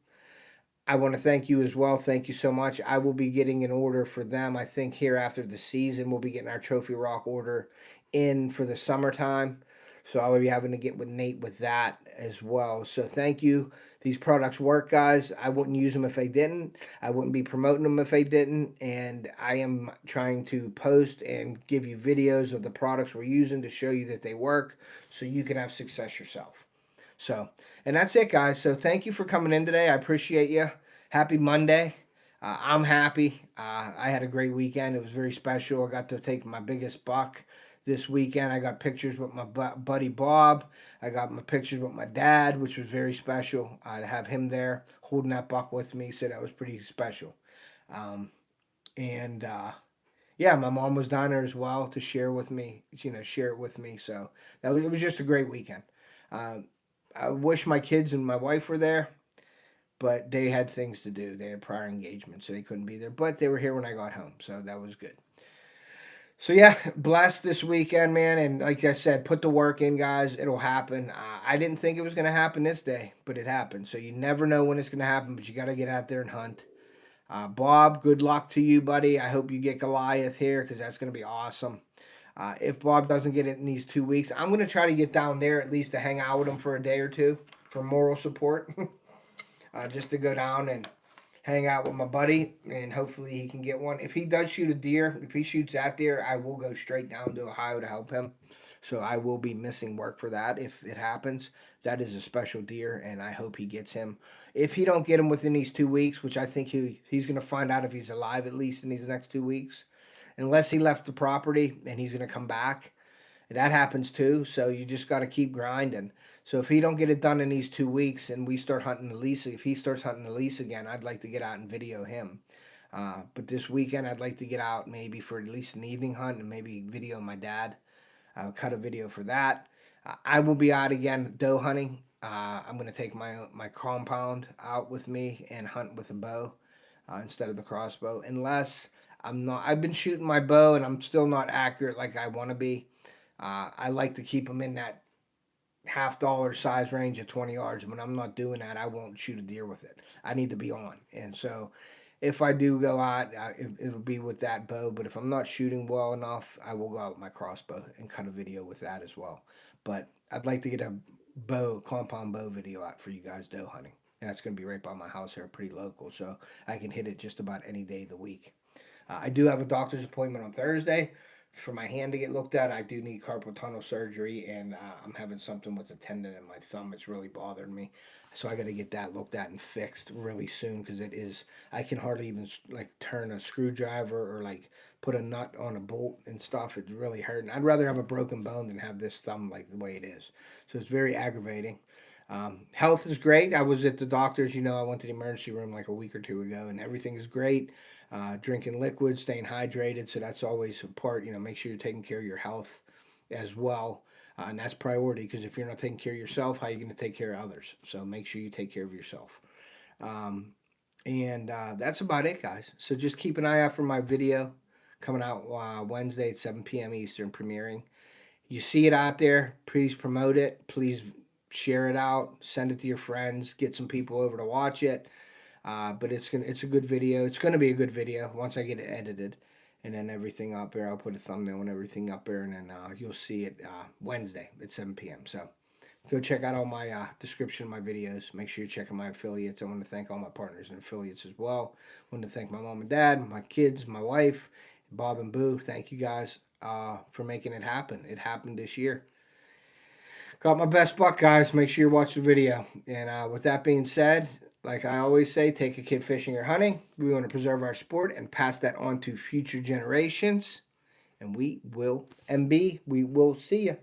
I want to thank you as well. Thank you so much. I will be getting an order for them. I think here after the season, we'll be getting our Trophy Rock order in for the summertime. So I will be having to get with Nate with that as well. So thank you. These products work, guys. I wouldn't use them if they didn't. I wouldn't be promoting them if they didn't. And I am trying to post and give you videos of the products we're using to show you that they work, so you can have success yourself. So, and that's it, guys. So thank you for coming in today. I appreciate you. Happy Monday. I'm happy. I had a great weekend. It was very special. I got to take my biggest buck this weekend. I got pictures with my buddy Bob. I got my pictures with my dad, which was very special to have him there holding that buck with me. So that was pretty special. And yeah, my mom was down there as well to share with me, share it with me. So it was just a great weekend. I wish my kids and my wife were there, but they had things to do. They had prior engagements, so they couldn't be there. But they were here when I got home, so that was good. So yeah, blessed this weekend, man. And like I said, put the work in, guys. It'll happen. I didn't think it was going to happen this day, but it happened. So you never know when it's going to happen, but you got to get out there and hunt. Bob, good luck to you, buddy. I hope you get Goliath here, because that's going to be awesome. If Bob doesn't get it in these 2 weeks, I'm going to try to get down there at least to hang out with him for a day or two for moral support. Just to go down and hang out with my buddy, and hopefully he can get one. If he does shoot a deer, if he shoots that deer, I will go straight down to Ohio to help him. So I will be missing work for that if it happens. That is a special deer, and I hope he gets him. If he don't get him within these 2 weeks, which I think he's going to find out if he's alive at least in these next 2 weeks, unless he left the property and he's going to come back. That happens too, so you just got to keep grinding. So if he don't get it done in these 2 weeks and we start hunting the lease, if he starts hunting the lease again, I'd like to get out and video him. But this weekend, I'd like to get out maybe for at least an evening hunt and maybe video my dad. I'll cut a video for that. I will be out again doe hunting. I'm going to take my compound out with me and hunt with a bow instead of the crossbow, unless I've been shooting my bow and I'm still not accurate like I want to be. I like to keep them in that $half size range at 20 yards. When I'm not doing that, I won't shoot a deer with it. I need to be on. And so if I do go out, it'll be with that bow. But if I'm not shooting well enough, I will go out with my crossbow and cut a video with that as well. But I'd like to get a compound bow video out for you guys doe hunting. And that's going to be right by my house here, pretty local. So I can hit it just about any day of the week. I do have a doctor's appointment on Thursday for my hand to get looked at. I do need carpal tunnel surgery, and I'm having something with the tendon in my thumb. It's really bothering me, so I got to get that looked at and fixed really soon because it is. I can hardly even like turn a screwdriver or like put a nut on a bolt and stuff. It's really hurting. I'd rather have a broken bone than have this thumb like the way it is. So it's very aggravating. Health is great. I was at the doctor's. I went to the emergency room like a week or two ago, and everything is great. Drinking liquids, staying hydrated. So that's always a part. Make sure you're taking care of your health as well. And that's priority because if you're not taking care of yourself, how are you going to take care of others? So make sure you take care of yourself. And that's about it, guys. So just keep an eye out for my video coming out Wednesday at 7 p.m. Eastern, premiering. You see it out there, please promote it. Please share it out. Send it to your friends. Get some people over to watch it. But it's a good video. It's gonna be a good video once I get it edited, and then everything up there. I'll put a thumbnail and everything up there, and then you'll see it Wednesday at 7 p.m. So go check out all my description of my videos. Make sure you're checking my affiliates. I want to thank all my partners and affiliates as well. I want to thank my mom and dad, my kids, my wife, Bob and Boo. Thank you guys for making it happen. It happened this year. Got my best buck, guys. Make sure you watch the video. And with that being said, like I always say, take a kid fishing or hunting. We want to preserve our sport and pass that on to future generations. And we will see you.